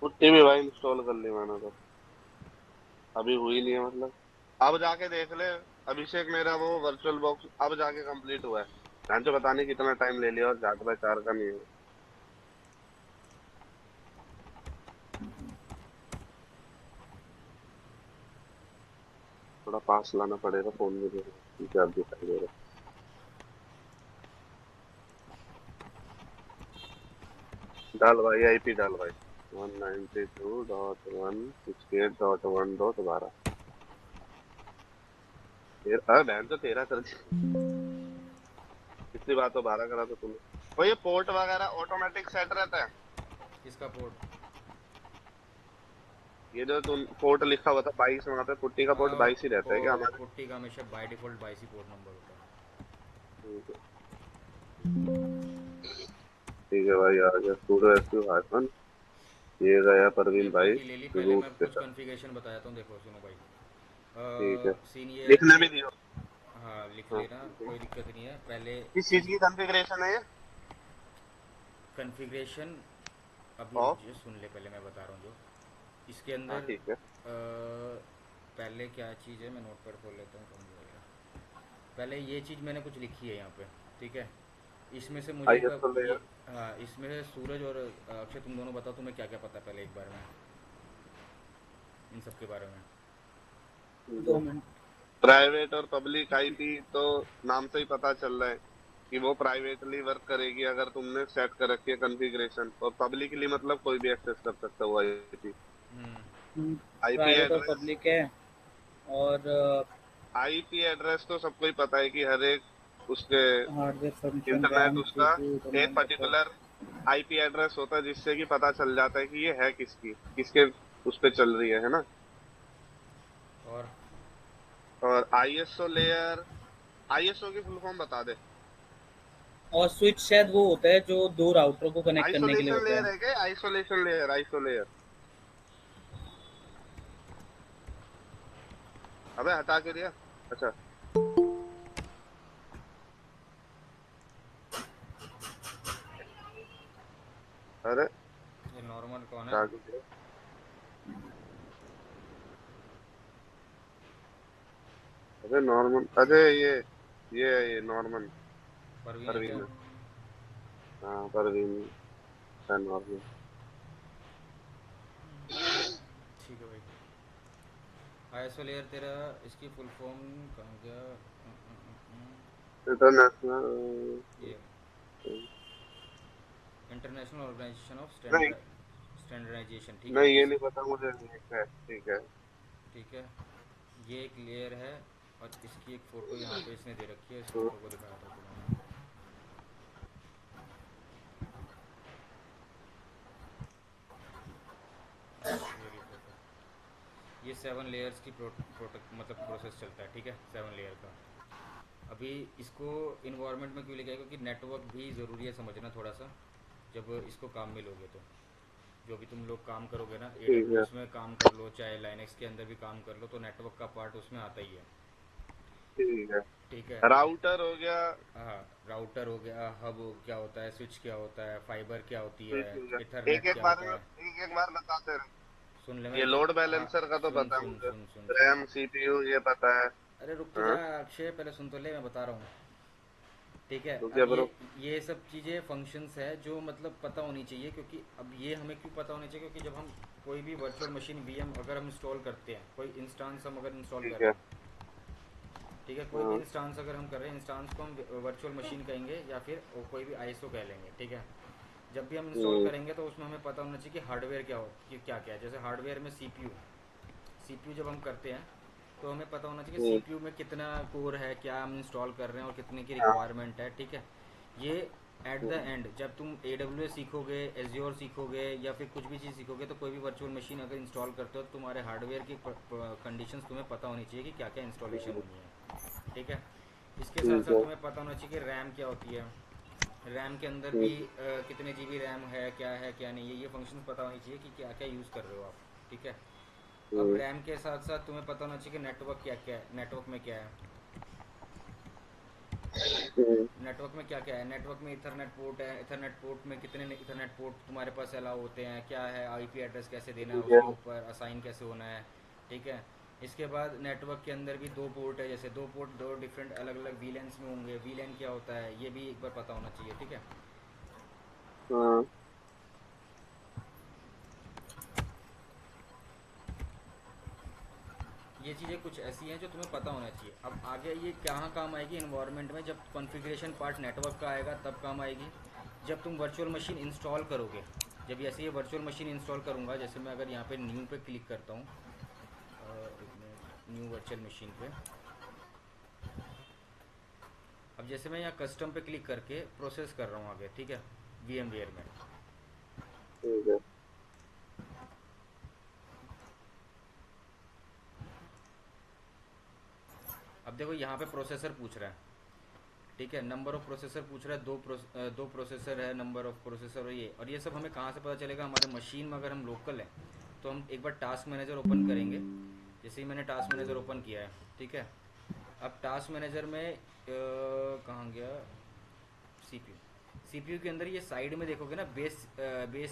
Putty भी भाई install कर ली मैंने तो। अभी हुई नहीं है मतलब। अब जाके देख ले। अभिषेक मेरा वो वर्चुअल बॉक्स अब जाके कंप्लीट हुआ है। जान तो पता नहीं कितना टाइम ले लिया और जाट बाय 4 का नहीं है। थोड़ा पास लाना पड़ेगा फोन में देखो ठीक है अब दिखाई दे रहा है। डाल भाई आईपी डाल भाई। 192.168.1.12। अरे बहन तो 13 कर दी। पिछली बार तो 12 करा था तूने। वो ये पोर्ट वगैरह ऑटोमेटिक सेट रहता है। किसका पोर्ट? ये जो तुम पोर्ट लिखा हुआ था 22 वहां पे पुट्टी का पोर्ट 22 ही रहता है क्या हमारे। पुट्टी का हमेशा by default 22 he port number होता है। ठीक है। ठीक है भाई आ गया सूडो एसक्यू हाइफन। ये गया ये परवीन भाई। पुट्टी ले ली। पहले रूट मैं के कुछ साथ। कॉन्फ़िगरेशन बताता हूँ, देखो सुनो भाई। ठीक है। सीन ये है लिखने कि भी दियो। हाँ लिख हाँ लेना, ठीक है। कोई दिक्कत नहीं है। पहले किस चीज चीज़ की कॉन्फ़िगरेशन है ये। कॉन्फ़िगरेशन, अभी रुक ऑफ। जाइए, सुन ले पहले मैं बता रहा हूँ जो इसके हाँ अंदर। ठीक है। पहले क्या चीज़ है, मैं नोट पैड खोल लेता हूँ, समझ जाएगा। पहले ये चीज़ मैंने कुछ लिखी है यहाँ पे, ठीक है। इसमें से मुझे आईएसओ ये, लेयर। हाँ इसमें से सूरज और अक्षय तुम दोनों बताओ तुम्हें क्या क्या पता है पहले एक बार में इन सब के बारे में। ठीक है। 2 मिनट। प्राइवेट और पब्लिक आईपी तो नाम से ही पता चल रहा है कि वो प्राइवेटली वर्क करेगी अगर तुमने सेट कर रखी है कॉन्फ़िगरेशन और पब्लिकली मतलब कोई भी एक्सेस कर सकता है वो आईपी। हम्म। आईपी प्राइवेट और एड्रेस। पब्लिक है। और आईपी एड्रेस तो सबको ही पता है कि हर एक उसके हार्डवेयर फंक्शन इंटरनेट रैम उसका सीपीयू एक internal buffer. Particular IP address होता है जिससे कि पता चल जाता है कि ये है किसकी किसके उस पे चल रही है ना। और और आईएसओ लेयर। आईएसओ की फुल फॉर्म बता दे। और स्विच शायद वो होता है जो दो राउटर को कनेक्ट करने के लिए आइसोलेशन होता लेयर है। है क्या आइसोलेशन लेयर आइसो लेयर। अबे हटा के दिया। अच्छा। अरे ये नॉर्मल कौन है? हटा के दिया। अबे नॉर्मल अरे ये नॉर्मल। परवीन है क्या? परवीन है। हाँ परवीन है नॉर्मल। ठीक है भाई। आईएसओ लेयर तेरा, इसकी फुल फॉर्म कहाँ गया? इंटरनेशनल। ये इंटरनेशनल ऑर्गेनाइजेशन ऑफ नहीं स्टैंडर्डाइजेशन, ठीक है नहीं ये इस, नहीं पता मुझे ठीक है ठीक है। ठीक है। ये एक लेयर है और इसकी एक फ़ोटो यहाँ पे इसने दे रखी है, इस तो फ़ोटो को दिखाया था तुम्हें। ये रही फोटो। ये 7 लेयर्स की प्रोटेक्ट मतलब प्रोसेस चलता है, ठीक है, 7 लेयर का। अभी इसको इन्वायरमेंट में क्यों लिखा है, क्योंकि नेटवर्क भी ज़रूरी है समझना थोड़ा सा, जब इसको काम में लोगे तो। जो भी तुम लोग काम करोगे ना, ए ठीक डब्ल्यू है एस में काम कर लो चाहे लाइनक्स के अंदर भी काम कर लो, तो नेटवर्क का पार्ट उसमें आता ही है, ठीक है। ठीक है। राउटर हो गया। हाँ, राउटर हो गया, हब क्या होता है, स्विच क्या होता है, फाइबर क्या होती है, ठीक है। एक इथरनेट एक क्या बार होता में है। एक एक बार बताते रहे। सुन ले ये मेरे को। लोड हाँ, बैलेंसर का तो सुन पता है सुन मुझे। सुन सुन सुन। रैम सीपीयू ये पता है। अरे रुक तो जा हाँ अक्षय, पहले सुन तो ले, मैं बता रहा हूँ, ठीक है। तो क्या अब ब्रो। ये सब चीज़ें फंक्शंस है जो मतलब पता होनी चाहिए, क्योंकि अब ये हमें क्यों पता होनी चाहिए, क्योंकि जब हम कोई भी वर्चुअल मशीन वीएम अगर हम इंस्टॉल करते हैं, कोई इंस्टांस हम अगर इंस्टॉल कर ठीक रहे है। हैं, ठीक है, कोई भी हाँ इंस्टांस अगर हम कर रहे हैं, इंस्टांस को हम वर्चुअल मशीन कहेंगे या फिर कोई भी आईएसओ कह लेंगे, ठीक है। जब भी हम इंस्टॉल हम्म, करेंगे तो उसमें हमें पता होना चाहिए कि हार्डवेयर क्या हो, कि क्या क्या है। जैसे हार्डवेयर में सीपीयू, सीपीयू जब हम करते हैं तो हमें पता होना चाहिए कि हम्म, सीपीयू में कितना कोर है, क्या हम इंस्टॉल कर रहे हैं और कितने की हाँ, रिक्वायरमेंट है, ठीक है। ये एट द हम्म, एंड जब तुम ए डब्ल्यू एस सीखोगे, एज्योर सीखोगे या फिर कुछ भी चीज़ सीखोगे, तो कोई भी वर्चुअल मशीन अगर इंस्टॉल करते हो तो तुम्हारे हार्डवेयर की कंडीशंस तुम्हें पता होनी चाहिए कि क्या क्या इंस्टॉलेशन हम्म, होनी है, ठीक है। इसके साथ ठीक साथ है। तुम्हें पता होना चाहिए कि रैम क्या होती है, रैम के अंदर भी हम्म, कितने जीबी रैम है क्या नहीं है, ये फंक्शंस पता होनी चाहिए कि क्या क्या यूज़ कर रहे हो आप, ठीक है। अब हम्म, रैम के साथ साथ तुम्हें पता होना चाहिए कि नेटवर्क क्या क्या है, नेटवर्क में क्या है, नेटवर्क में क्या क्या है, नेटवर्क में इथरनेट पोर्ट है, इथरनेट पोर्ट में कितने इथरनेट पोर्ट तुम्हारे पास अलाउ होते हैं, क्या है आईपी एड्रेस कैसे देना है ठीक है। उसके ऊपर असाइन कैसे होना है। ठीक है। इसके बाद नेटवर्क के अंदर भी दो पोर्ट है, जैसे दो पोर्ट दो डिफरेंट अलग अलग वीलैन्स में होंगे, वीलैन क्या होता है ये भी एक बार पता होना चाहिए। ठीक है। हाँ। ये चीज़ें कुछ ऐसी हैं जो तुम्हें पता होना चाहिए। अब आगे ये कहाँ काम आएगी इन्वायरमेंट में, जब कॉन्फ़िगरेशन पार्ट नेटवर्क का आएगा तब काम आएगी। जब तुम वर्चुअल मशीन इंस्टॉल करोगे, जब ऐसे ये वर्चुअल मशीन इंस्टॉल करूँगा, जैसे मैं अगर यहाँ पे न्यू पे क्लिक करता हूँ, न्यू वर्चुअल मशीन पे, अब जैसे मैं यहाँ कस्टम पे क्लिक करके प्रोसेस कर रहा हूँ आगे। ठीक है। VMware में ठीक है। अब देखो यहाँ पे प्रोसेसर पूछ रहा है। ठीक है। नंबर ऑफ प्रोसेसर पूछ रहा है, दो प्रोसेसर है, नंबर ऑफ प्रोसेसर और ये सब हमें कहाँ से पता चलेगा, हमारे मशीन में अगर हम लोकल हैं तो हम एक बार टास्क मैनेजर ओपन करेंगे। जैसे ही मैंने टास्क मैनेजर ओपन किया है, ठीक है, अब टास्क मैनेजर में कहाँ गया, सीपीयू के अंदर ये साइड में देखोगे ना, बेस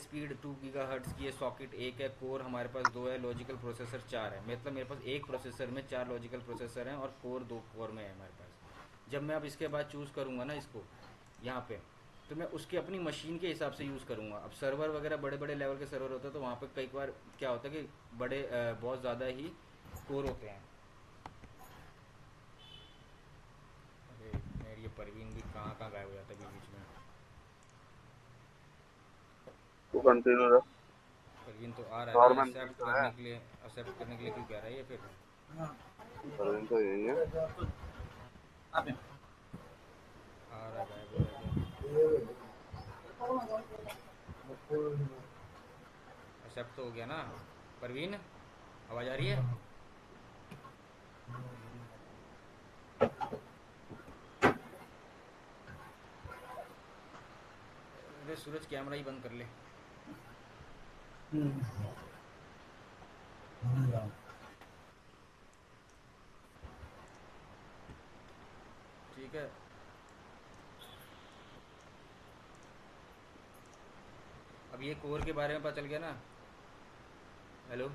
स्पीड 2 गीगाहर्ट्ज़ की, ये सॉकेट एक है, कोर हमारे पास दो है, लॉजिकल प्रोसेसर चार है। मतलब मेरे पास एक प्रोसेसर में चार लॉजिकल प्रोसेसर हैं और कोर दो कोर में है हमारे पास। जब मैं अब इसके बाद चूज़ करूँगा ना इसको यहाँ पे, तो मैं उसके अपनी मशीन के हिसाब से यूज़ करूँगा। अब सर्वर वगैरह बड़े बड़े लेवल के सर्वर होते हैं तो वहाँ पे कई बार क्या होता है कि बड़े बहुत ज़्यादा ही कोर होते हैं। अरे मेरी ये परवीन भी कहाँ कहाँ गायब हो जाता है बीच बीच में। तो कंटिन्यू रख। परवीन तो आ रहा है ना, नॉर्मल नहीं एक्सेप्ट तो है। करने के लिए, एक्सेप्ट करने के लिए क्यों कह रहा है ये फिर। परवीन तो यही है। आ रहा है, गायब हो रहा है क्या। एक्सेप्ट तो हो गया ना परवीन, आवाज़ आ रही है। अरे सूरज कैमरा ही बंद कर ले। ठीक है। अब ये कोर के बारे में पता चल गया ना। हेलो।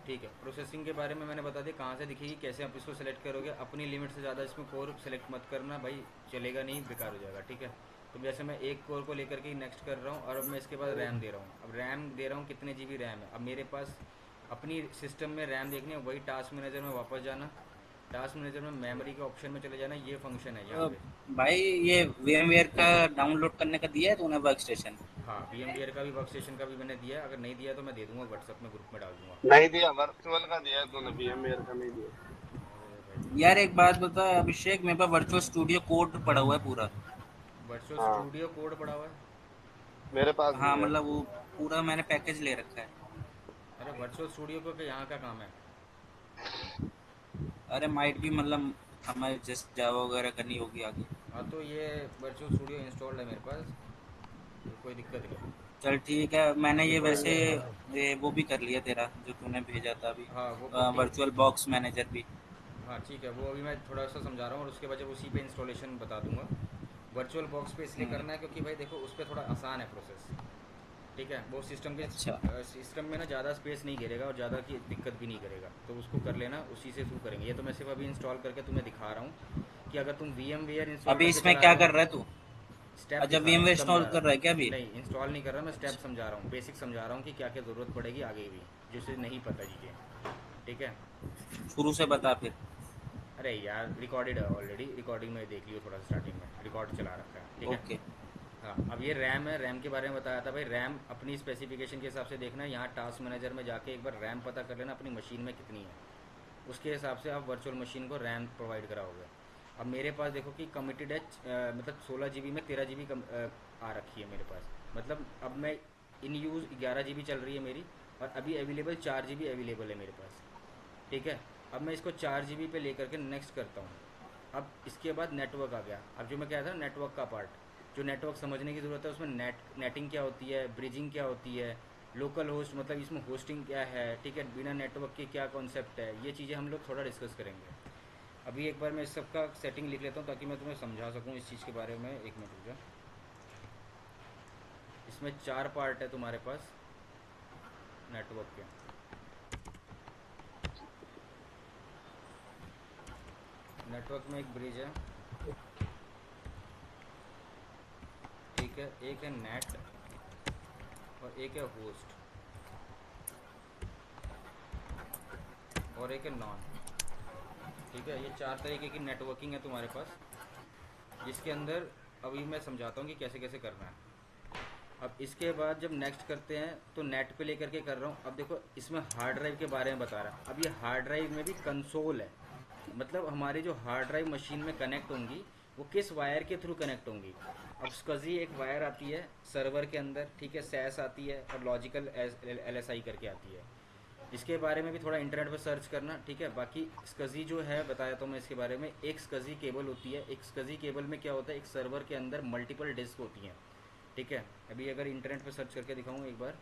ठीक है। प्रोसेसिंग के बारे में मैंने बता दिया कहाँ से दिखेगी, कैसे आप इसको सेलेक्ट करोगे। अपनी लिमिट से ज़्यादा इसमें कोर सेलेक्ट मत करना भाई, चलेगा नहीं, बेकार हो जाएगा। ठीक है। तो जैसे मैं एक कोर को लेकर के नेक्स्ट कर रहा हूँ और अब मैं इसके बाद रैम दे रहा हूँ। अब रैम दे रहा हूँ कितने GB रैम है। अब मेरे पास अपनी सिस्टम में रैम देखनी है, वही टास्क मैनेजर में वापस जाना, टास्क मैनेजर में मेमोरी के ऑप्शन में चले जाना, ये फंक्शन है यहाँ पे। भाई ये VMware का डाउनलोड करने का दिया है तूने वर्क स्टेशन? हाँ VMware का भी वर्क स्टेशन का भी मैंने दिया है, अगर नहीं दिया तो मैं दे दूंगा, व्हाट्सअप में ग्रुप में डाल दूंगा। नहीं दिया, वर्चुअल का दिया है तूने, VMware का नहीं दिया। अरे भाई, यार एक बात बता अभिषेक, मेरे पास वर्चुअल स्टूडियो कोड पड़ा हुआ है पूरा। वर्चुअल हाँ, स्टूडियो कोड पड़ा हुआ है। मेरे पास भी हाँ है। मतलब वो पूरा मैंने पैकेज ले रखा है। अरे वर्चुअल स्टूडियो को यहाँ का काम है। अरे माइट भी मतलब हमें जस्ट जावा वगैरह करनी होगी आगे। हाँ तो ये वर्चुअल स्टूडियो इंस्टॉल्ड है मेरे पास, तो कोई दिक्कत नहीं। चल ठीक है, मैंने ये कोई वैसे नहीं। ये वो भी कर लिया तेरा जो तूने भेजा था अभी, हाँ वो पुट्टी। वर्चुअल बॉक्स मैनेजर भी। हाँ ठीक है, वो अभी मैं थोड़ा सा समझा रहा हूँ और उसके बाद जब उसी पे इंस्टॉलेशन बता दूंगा। वर्चुअल बॉक्स पे इसलिए हम्म, करना है क्योंकि भाई देखो उस पर थोड़ा आसान है प्रोसेस। ठीक है। वो अच्छा। सिस्टम में ना ज़्यादा स्पेस नहीं घेरेगा और ज़्यादा की दिक्कत भी नहीं करेगा, तो उसको कर लेना, उसी से शुरू करेंगे। ये तो मैं सिर्फ अभी इंस्टॉल करके तुम्हें दिखा रहा हूँ कि अगर तुम VMware इंस्टॉल अभी करके इसमें चला क्या रहे हो। कर रहा है तू? स्टेप अच्छा दिखा रहा हूँ, VMware समझा इंस्टॉल रहा कर रहा है क्या हूँ। अभी? नहीं इंस्टॉल नहीं कर रहा मैं, स्टेप समझा रहा हूँ, बेसिक समझा रहा हूँ कि क्या क्या ज़रूरत पड़ेगी आगे भी, जिसे नहीं पता चीज़ें। ठीक है। शुरू से बता फिर। अरे यार रिकॉर्डेड है ऑलरेडी, रिकॉर्डिंग में देख लियो थोड़ा सा, स्टार्टिंग में रिकॉर्ड चला रखा है। ठीक है। ओके। हाँ अब ये रैम है, रैम के बारे में बताया था भाई। रैम अपनी स्पेसिफिकेशन के हिसाब से देखना है, यहाँ टास्क मैनेजर में जाके एक बार रैम पता कर लेना अपनी मशीन में कितनी है, उसके हिसाब से आप वर्चुअल मशीन को रैम प्रोवाइड कराओगे। अब मेरे पास देखो कि कमिटेड है मतलब 16 GB में 13 GB आ रखी है मेरे पास। मतलब अब मैं इन यूज़ 11 GB चल रही है मेरी, और अभी अवेलेबल 4 GB अवेलेबल है मेरे पास। ठीक है। अब मैं इसको 4 GB पे लेकर के नेक्स्ट करता हूँ। अब इसके बाद नेटवर्क आ गया। अब जो मैं कह रहा था नेटवर्क का पार्ट, जो नेटवर्क समझने की ज़रूरत है, उसमें नेटिंग क्या होती है, ब्रिजिंग क्या होती है, लोकल होस्ट मतलब इसमें होस्टिंग क्या है। ठीक है। बिना नेटवर्क के क्या कॉन्सेप्ट है, ये चीज़ें हम लोग थोड़ा डिस्कस करेंगे। अभी एक बार मैं इस सबका सेटिंग लिख लेता हूँ ताकि मैं तुम्हें समझा सकूँ इस चीज़ के बारे में। एक मिनट रुक जा। इसमें 4 पार्ट है तुम्हारे पास नेटवर्क के। नेटवर्क में एक ब्रिज है, ठीक है, एक है नेट और एक है होस्ट और एक है नॉन। ठीक है, ये 4 तरीके की नेटवर्किंग है तुम्हारे पास, जिसके अंदर अभी मैं समझाता हूँ कि कैसे कैसे करना है। अब इसके बाद जब नेक्स्ट करते हैं तो नेट पे लेकर के कर रहा हूँ। अब देखो इसमें हार्ड ड्राइव के बारे में बता रहा है। अब ये हार्ड ड्राइव में भी कंसोल है, मतलब हमारी जो हार्ड ड्राइव मशीन में कनेक्ट होंगी वो किस वायर के थ्रू कनेक्ट होंगी। अब स्कजी एक वायर आती है सर्वर के अंदर, ठीक है, सैस आती है और लॉजिकल LSI करके आती है। इसके बारे में भी थोड़ा इंटरनेट पर सर्च करना, ठीक है। बाकी स्कजी जो है बताया तो मैं इसके बारे में। एक स्कजी केबल होती है, एक स्कजी केबल में क्या होता है, एक सर्वर के अंदर मल्टीपल डिस्क होती हैं, ठीक है। अभी अगर इंटरनेट पर सर्च करके दिखाऊँ एक बार,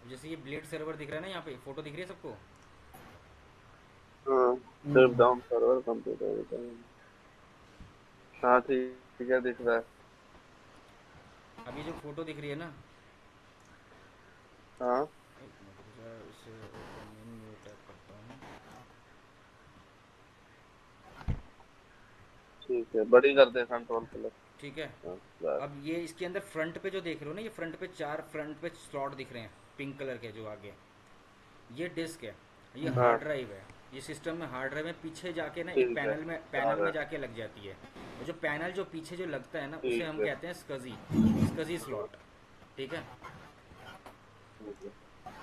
जैसे ये ब्लेड सर्वर दिख रहा है ना, यहाँ पे फोटो दिख रही है सबको। हाँ, सिर्फ डाउन सर्वर कंप्यूटर। हाँ ठीक है, दिख रहा है। अभी जो फोटो दिख रही है ना, हाँ एक मिनट रुको जरा, इसे ओपन न्यू टैब करता हूँ। ठीक है, बड़ी कर दे कंट्रोल प्लस। ठीक है, हाँ बस। अब ये इसके अंदर फ्रंट पे जो देख रहे हो ना, ये फ्रंट पे 4 फ्रंट पे स्लॉट दिख रहे हैं पिंक कलर के जो आगे, ये डिस्क है, ये हाँ हार्ड ड्राइव है। ये सिस्टम में हार्ड ड्राइव में पीछे जाके ना एक ठीक है, पैनल आ में रहा जाके लग जाती है। और जो पैनल जो पीछे जो लगता है ना, है। उसे ठीक हम है कहते हैं स्कजी, स्कजी स्लॉट, ठीक है। ठीक है।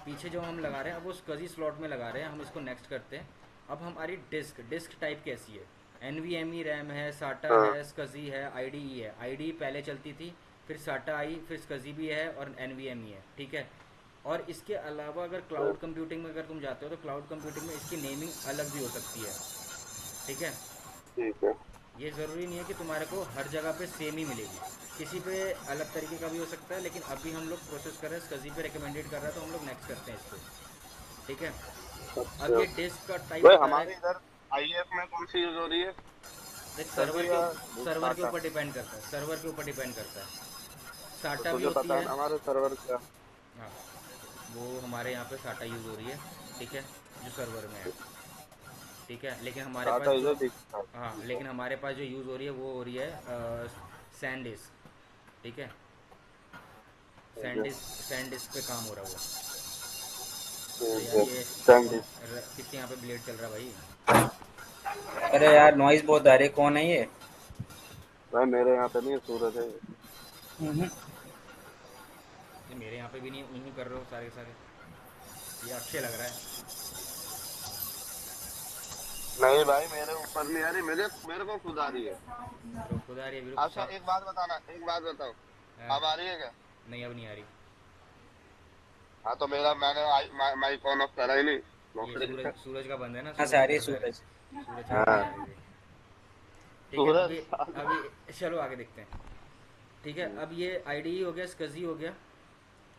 पीछे जो हम लगा रहे हैं अब वो स्कजी स्लॉट में लगा रहे हैं हम। इसको नेक्स्ट करते हैं। अब हमारी डिस्क डिस्क टाइप कैसी है, NVMe रैम है, साटा हाँ है, स्कजी है, IDE है। IDE पहले चलती थी, फिर साटा आई, फिर स्कजी भी है और NVMe है, ठीक है। और इसके अलावा अगर हाँ, क्लाउड कंप्यूटिंग में अगर तुम जाते हो तो क्लाउड कंप्यूटिंग में इसकी नेमिंग अलग भी हो सकती है, ठीक है। ठीक है। ये ज़रूरी नहीं है कि तुम्हारे को हर जगह पे सेम ही मिलेगी, किसी पे अलग तरीके का भी हो सकता है। लेकिन अभी हम लोग प्रोसेस कर रहे हैं, स्कजी पे रिकमेंडेड कर रहा है तो हम लोग नेक्स्ट करते हैं इसको, ठीक है। अब अच्छा, ये डिस्क का टाइप भाई बता रहा हमारे है। इधर आईएफ में कौन सी यूज हो रही है? देख सर्दी या सर्वर के टाटा? ऊपर डिपेंड करता है, सर्वर के ऊपर डिपेंड करता है। तो साटा भी तुझे होती पता है है। ना हमारे सर्वर क्या? हाँ, वो हमारे यहाँ पे साटा यूज़ हो रही है, ठीक है, जो सर्वर में है, ठीक है। लेकिन हमारे पास टाटा जो, इधर दिखता हाँ, है। लेकिन हमारे पास जो यूज़ हो रही है वो हो रही है सैनडिस्क, ठीक है। ठीक है सैनडिस्क पे काम हो रहा है वो। अरे ठीक यार है। ये सैंडी। किसके यहाँ पे ब्लेड चल रहा है भाई। अरे यार नॉइज बहुत आ रही है, कौन है ये? भाई मेरे यहाँ पे नहीं है, सूरज है। हम्म। ये मेरे यहाँ पे भी नहीं है, ऊँ कर रहे हो सारे के सारे। ये अक्षय लग रहा है। नहीं भाई, मेरे ऊपर नहीं आ रही, मेरे को खुद आ रही है। रुक, खुद आ रही है अभी, रुक अच्छा एक बात बताना, एक बात बताओ, हाँ, अब आ रही है क्या? नहीं अब नहीं आ रही। हाँ तो मेरा मैंने माइक ऑन ऑफ करा ही नहीं। ये नौकरी सूरज सूरज का बंद है ना, कहाँ से सूरज आ की रही है तरफ जा रही सूरज? है, सूरज की तरफ हाँ जा रही है। ठीक है, सूरज अभी साला। अभी चलो आगे देखते हैं। ठीक है, अब ये IDE हो गया, स्कजी हो गया,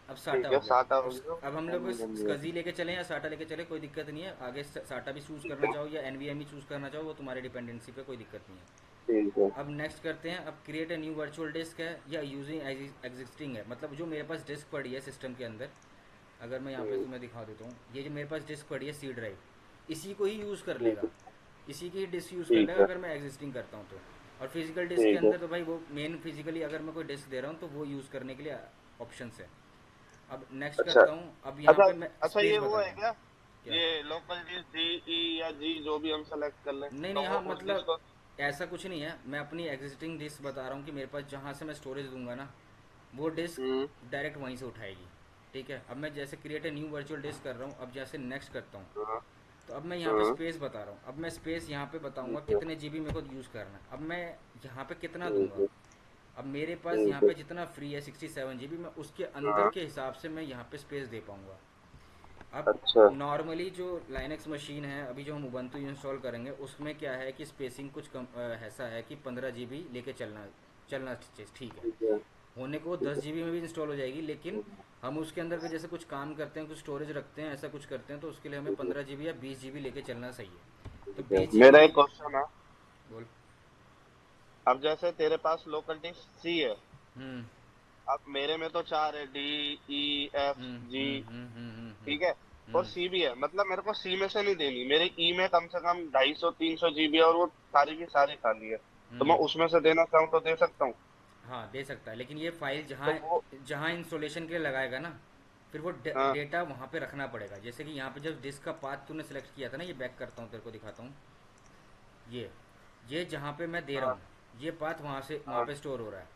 अब साटा ठीक हो है, गया। साटा हो गया। अब हम लोग स्कजी लेके चले या साटा लेके चले कोई दिक्कत नहीं है। आगे साटा भी चूज़ करना चाहो या NVMe चूज़ करना चाहो वो तुम्हारे डिपेंडेंसी पे कोई दिक्कत नहीं है। ठीक है। अब नेक्स्ट करते हैं। अब create a new virtual disc है या यूजिंग एग्जिस्टिंग है, मतलब जो मेरे पास डिस्क पड़ी है सिस्टम के अंदर, अगर मैं यहाँ पे तुम्हें दिखा देता हूँ, ये जो मेरे पास डिस्क पड़ी है C ड्राइव, इसी को ही यूज़ कर ठीक लेगा, है। इसी की डिस्क यूज़ कर ठीक लेगा है। अगर मैं एग्जिस्टिंग करता हूँ तो। और फिजिकल डिस्क के ठीक है। अंदर तो भाई वो मेन फिजिकली अगर मैं कोई डिस्क दे रहा हूँ तो वो यूज़ करने के लिए ऑप्शंस है। अब नेक्स्ट अच्छा करता हूँ। अब यहाँ अच्छा। पे मैं अच्छा स्पेस ये वो बता है रहा हूँ। क्या? क्या? ये लोकल डिश जी ई या जी जो भी हम सेलेक्ट कर लें नहीं तो नहीं, वो हाँ उस डिश मतलब को। ऐसा कुछ नहीं है, मैं अपनी एग्जिस्टिंग डिस्क बता रहा हूँ कि मेरे पास जहाँ से मैं स्टोरेज दूंगा ना, वो हम्म। डिस्क डायरेक्ट वहीं से उठाएगी, ठीक है। अब मैं जैसे create a new virtual disc कर रहा हूँ, अब जैसे नेक्स्ट करता हूँ हाँ तो अब मैं यहाँ पे हाँ। स्पेस बता रहा हूँ। अब मैं स्पेस यहाँ पे बताऊँगा ठीक है। कितने GB मेरे को यूज़ करना है। अब मैं यहाँ पे कितना ठीक दूंगा, है। अब मेरे पास यहाँ ठीक है। पे जितना फ्री है 67 GB, मैं उसके अंदर हाँ। के हिसाब से मैं यहाँ पे स्पेस दे पाऊँगा। अब अच्छा। नॉर्मली जो लाइनक्स मशीन है अभी जो हम उबंटू इंस्टॉल करेंगे उसमें क्या है कि स्पेसिंग कुछ कम ऐसा है कि 15 GB लेके चलना चलना ठीक है। ठीक है। होने को 10 GB में भी इंस्टॉल हो जाएगी, लेकिन हम उसके अंदर के जैसे कुछ काम करते हैं, कुछ स्टोरेज रखते हैं, ऐसा कुछ करते हैं, तो उसके लिए हमें 15 GB या 20 GB लेके चलना सही है। तो ठीक है। 20 GB मेरा ले। एक क्वेश्चन है। बोल। अब जैसे तेरे पास लोकल डिस्क सी है, हम्म अब मेरे में तो चार है, डी, ई, एफ, हम्म जी। हम्म हम्म हम्म हम्म हम्म ठीक है। और हम्म। सी भी है, मतलब मेरे को सी में से नहीं देनी, मेरे ई में कम से कम 250-300 जीबी है और वो सारी की सारी खाली है, तो मैं हम्म। उसमें से देना चाहूँ तो दे सकता हूँ? हाँ दे सकता है, लेकिन ये फाइल तो जहाँ वो। जहाँ इंस्टॉलेशन के लिए लगाएगा ना, फिर वो हाँ। डेटा वहाँ पे रखना पड़ेगा। जैसे कि यहाँ पे जब डिस्क का पाथ तूने सेलेक्ट किया था ना, ये बैक करता हूँ तेरे को दिखाता हूँ। ये ये जहाँ पे मैं दे रहा हाँ। हूँ, ये पाथ वहाँ हाँ। पे स्टोर हो रहा है।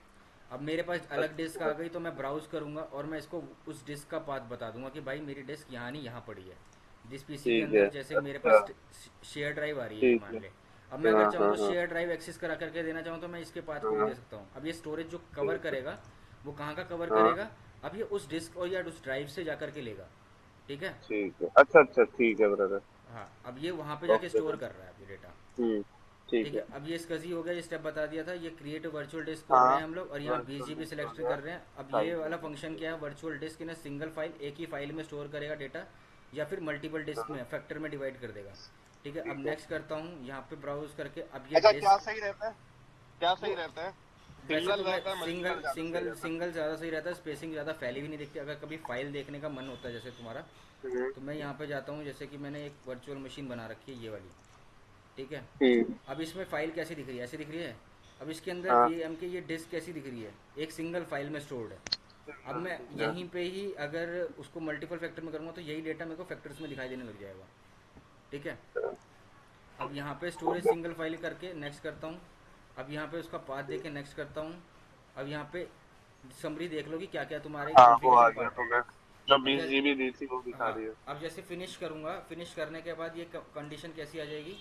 अब मेरे पास अलग डिस्क आ अच्छा। गई तो मैं ब्राउज़ करूँगा और मैं इसको उस डिस्क का पाथ बता दूंगा कि भाई मेरी डिस्क यहाँ नहीं यहाँ पड़ी है। जिस पीसी के ठीक है। अंदर जैसे कि मेरे अच्छा। पास शेयर ड्राइव आ रही है, ये ठीक मान है। ले। अब मैं अगर हाँ चाहूँ हाँ तो हाँ शेयर ड्राइव एक्सेस करा करके देना चाहूँ तो मैं इसके पाथ को भी हाँ। दे सकता हूँ। अब ये स्टोरेज जो कवर ठीक है। करेगा, वो कहाँ का कवर हाँ। करेगा, अब ये उस डिस्क और या उस ड्राइव से जा करके लेगा। ठीक है। ठीक है। अच्छा अच्छा, ठीक है ब्रदर। हाँ, अब ये वहाँ पे जाके ओके स्टोर सर। कर रहा है अभी डेटा। ठीक ठीक है। है। अब ये स्कजी हो गया, ये स्टेप बता दिया था। ये क्रिएट वर्चुअल डिस्क कर रहे हाँ। हैं हम लोग, और यहाँ वर्चुअल 20 GB डिस्क हो सेलेक्ट गया। कर रहे हैं। अब ये साइज वाला हो फंक्शन गया। क्या है, virtual disc in single file, एक ही फाइल में स्टोर करेगा डेटा, या फिर मल्टीपल डिस्क हाँ। में फैक्टर में डिवाइड कर देगा। ठीक है। अब ठीक है। नेक्स्ट करता हूँ यहाँ पे ब्राउज करके। अब ये अच्छा, क्या डिस्क, सही रहता है? क्या सही वो रहता है? वैसे सिंगल तो मैं रहता है, सिंगल मल्टीपल ज्यादा सही सिंगल रहता सिंगल ज़्यादा सही रहता है, स्पेसिंग ज़्यादा फैली भी नहीं दिखती। अगर कभी फाइल देखने का मन होता है जैसे तुम्हारा, है? तो मैं यहाँ पे जाता हूँ। जैसे कि मैंने एक वर्चुअल मशीन बना रखी है, ये वाली। ठीक है। हम्म। अब इसमें फ़ाइल कैसी दिख रही है, ऐसी दिख रही है। अब इसके अंदर हाँ। वी एम की ये डिस्क कैसी दिख रही है, एक सिंगल फाइल में स्टोर्ड है। अब सिंगल, मैं ठीक है। यहीं पे ही अगर उसको मल्टीपल फैक्टर में करूँगा तो यही डेटा मेरे को फैक्टर्स में दिखाई देने लग जाएगा। ठीक है। अब यहाँ पे स्टोरेज सिंगल फाइल करके नेक्स्ट करता हूँ। अब यहाँ पे उसका पाथ दे के नेक्स्ट करता हूँ। अब यहाँ पे समरी देख लो कि क्या क्या तुम्हारे हाँ, वो आ कॉन्फ़िगरेशन गया पार्ट है। तुम्हें। जो अब 20 जीबी दी थी वो दिखा हाँ, रही है। अब जैसे फिनिश करूँगा, फिनिश करने के बाद ये कंडीशन कैसी आ जाएगी।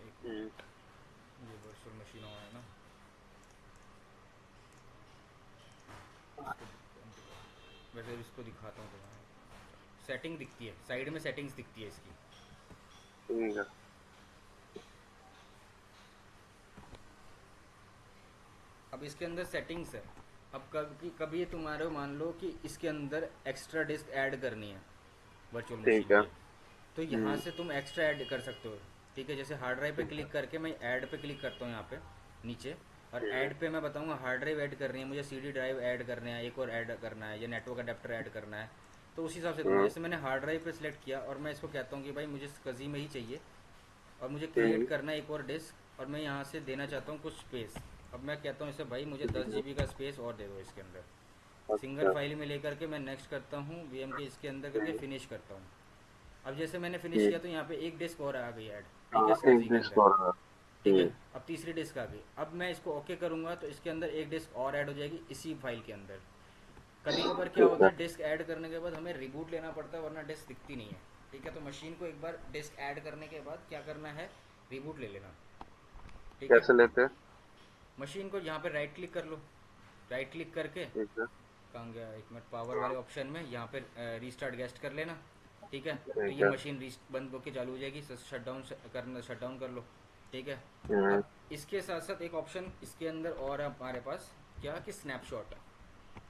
एक हम्म। मिनट, ये वर्चुअल मशीन हुआ है ना, इसको वैसे इसको दिखाता हूँ तुम्हें। सेटिंग दिखती है साइड में, सेटिंग्स दिखती है इसकी। ठीक है। अब इसके अंदर सेटिंग्स है। अब कभी कभी तुम्हारे मान लो कि इसके अंदर एक्स्ट्रा डिस्क ऐड करनी है वर्चुअल ठीक मशीन है। के, तो यहाँ से तुम एक्स्ट्रा ऐड कर सकते हो। ठीक है। जैसे हार्ड ड्राइव पे ठीक है। क्लिक करके मैं ऐड पे क्लिक करता हूँ यहाँ पे नीचे, और ठीक है। ऐड पे मैं बताऊँगा हार्ड ड्राइव ऐड करनी है मुझे, सीडी ड्राइव ऐड करना है, एक और ऐड करना है, या नेटवर्क अडेप्टर ऐड करना है, तो उस हिसाब से दूंगा। हम्म। जैसे मैंने हार्ड ड्राइव पे सिलेक्ट किया और मैं इसको कहता हूँ कि भाई मुझे स्कजी में ही चाहिए, और मुझे क्रिएट हम्म। करना है एक और डिस्क, और मैं यहाँ से देना चाहता हूँ कुछ स्पेस। अब मैं कहता हूँ इसे भाई मुझे 10 GB का स्पेस और दे दो इसके अंदर। सिंगल अच्छा। फाइल में लेकर के मैं नेक्स्ट करता हूँ, वी एम के इसके अंदर करके हम्म। फिनिश करता हूँ। अब जैसे मैंने फिनिश ठीक। किया तो यहाँ पे एक डिस्क और आ गई ऐड। ठीक है, हाँ, एक स्कजी के डिस्क अंदर। और है। ठीक है। अब तीसरी डिस्क आ गई। अब मैं इसको ओके करूँगा तो इसके अंदर एक डिस्क और ऐड हो जाएगी इसी फाइल के अंदर। कभी कभार क्या ठीक होता है। है, डिस्क ऐड करने के बाद हमें रिबूट लेना पड़ता है, वरना डिस्क दिखती नहीं है। ठीक है। तो मशीन को एक बार डिस्क ऐड करने के बाद क्या करना है, रिबूट ले लेना। ठीक है। कैसे लेते हैं? मशीन को यहाँ पे राइट क्लिक कर लो, राइट क्लिक करके ठीक है। कहाँ गया, एक मिनट, पावर हाँ। वाले ऑप्शन में यहाँ पे रीस्टार्ट गेस्ट कर लेना। ठीक है। तो ठीक ये है। मशीन बंद होकर चालू हो जाएगी। शट डाउन करना, शट डाउन कर लो। ठीक है। हम्म। अब इसके साथ साथ एक ऑप्शन इसके अंदर और है हमारे पास, क्या कि स्नैपशॉट।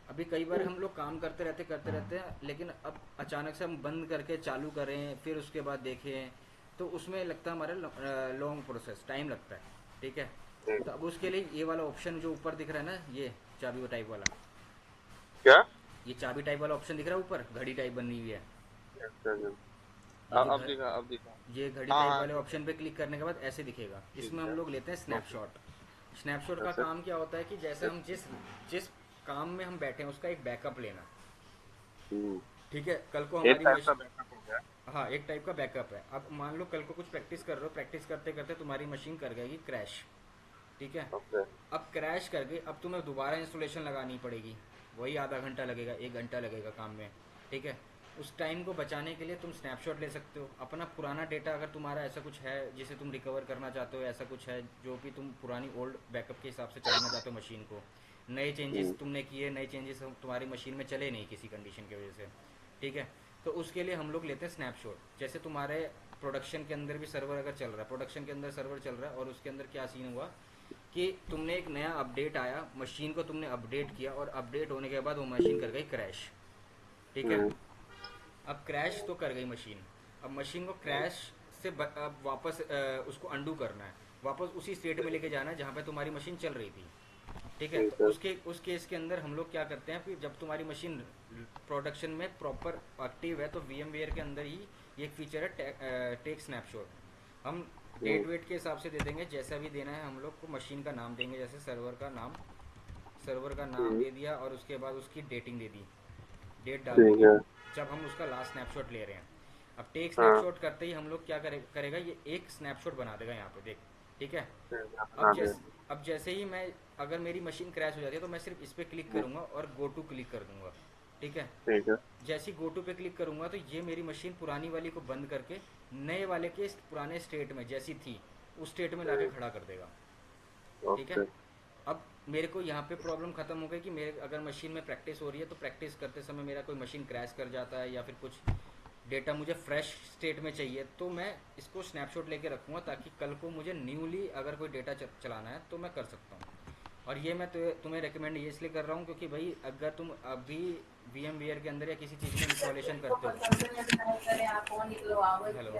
अभी कई बार हम लोग काम करते रहते हैं, लेकिन अब अचानक से हम बंद करके चालू करें फिर उसके बाद देखें, तो उसमें लगता है हमारे लॉन्ग प्रोसेस, टाइम लगता है। ठीक है। तो अब उसके लिए ये वाला ऑप्शन जो ऊपर दिख रहा है ना, ये चाबी टाइप वाला, क्या? ये चाबी टाइप वाला ऑप्शन दिख रहा है ऊपर, घड़ी टाइप बनी हुई है। अच्छा अच्छा। ये जो अब दिखा, अब दिखा। ये घड़ी हाँ टाइप हाँ, वाले ठीक है। ऑप्शन पे क्लिक करने के बाद ऐसे दिखेगा। ठीक इसमें हम है। लोग लेते हैं ओके। स्नैपशॉट। स्नैपशॉट का कैसे? काम क्या होता है कि जैसे हम जिस जिस काम में हम बैठे हैं उसका एक बैकअप लेना। हम्म। ठीक है। कल को एक हमारी टाइप का मशीन, बैकअप हो गया। हाँ एक टाइप का बैकअप है। अब मान लो कल को कुछ प्रैक्टिस कर रहे हो, प्रैक्टिस करते करते तुम्हारी मशीन कर गई क्रैश। ठीक है। ओके। अब क्रैश कर गई, अब तुम्हें दोबारा इंस्टॉलेशन लगानी पड़ेगी, वही आधा घंटा लगेगा, 1 घंटा लगेगा काम में। ठीक है। उस टाइम को बचाने के लिए तुम स्नैपशॉट ले सकते हो। अपना पुराना डेटा अगर तुम्हारा ऐसा कुछ है जिसे तुम रिकवर करना चाहते हो, ऐसा कुछ है जो कि तुम पुरानी ओल्ड बैकअप के हिसाब से चलाना चाहते हो मशीन को, नए चेंजेस हम्म। तुमने किए, नए चेंजेस तुम्हारी मशीन में चले नहीं किसी कंडीशन की वजह से। ठीक है। तो उसके लिए हम लोग लेते हैं स्नैपशॉट। जैसे तुम्हारे प्रोडक्शन के अंदर भी सर्वर अगर चल रहा है, प्रोडक्शन के अंदर सर्वर चल रहा है और उसके अंदर क्या सीन हुआ कि तुमने एक नया अपडेट आया, मशीन को तुमने अपडेट किया और अपडेट होने के बाद वो मशीन कर गई क्रैश। ठीक है। हम्म, अब क्रैश तो कर गई मशीन। अब मशीन को क्रैश से अब वापस उसको अंडू करना है, वापस उसी स्टेट में लेके जाना है जहाँ पे तुम्हारी मशीन चल रही थी। ठीक है। तो ठीक है। उस केस के अंदर हम लोग क्या करते हैं, फिर जब तुम्हारी मशीन प्रोडक्शन में प्रॉपर एक्टिव है तो VMware के अंदर ही ये एक फीचर है टेक स्नैपशॉट। हम हम्म, डेट वेट के हिसाब से दे देंगे, जैसा भी देना है हम लोग को। मशीन का नाम देंगे, जैसे सर्वर का नाम हम्म, दे दिया और उसके बाद उसकी डेटिंग दे दी, डेट डाल दी ठीक कि है। जब हम उसका लास्ट स्नैपशॉट ले रहे हैं। अब टेक हाँ, स्नैपशॉट करते ही हम लोग क्या करेगा, ये एक स्नैपशॉट बना देगा यहाँ पे, देख। ठीक है। ठीक है, अब बना दे। अब जैसे ही मैं, अगर मेरी मशीन क्रैश हो जाती है तो मैं सिर्फ इस पर क्लिक हम्म, करूँगा और गो टू क्लिक कर दूंगा। ठीक है। ठीक है। जैसे ही गो टू पे क्लिक करूँगा तो ये मेरी मशीन पुरानी वाली को बंद करके नए वाले के पुराने स्टेट में जैसी थी उस स्टेट में लाके हम्म, खड़ा कर देगा। ठीक है। ओके। अब मेरे को यहाँ पे प्रॉब्लम ख़त्म हो गई कि मेरे अगर मशीन में प्रैक्टिस हो रही है तो प्रैक्टिस करते समय मेरा कोई मशीन क्रैश कर जाता है या फिर कुछ डेटा मुझे फ्रेश स्टेट में चाहिए, तो मैं इसको स्नैपशॉट लेके रखूँगा ताकि कल को मुझे न्यूली अगर कोई डेटा चलाना है तो मैं कर सकता हूँ। और ये मैं तुम्हें रेकमेंड ये इसलिए कर रहा हूँ क्योंकि भाई अगर तुम अभी VMware के अंदर या किसी चीज़ में इंस्टॉलेशन करते हो। हेलो।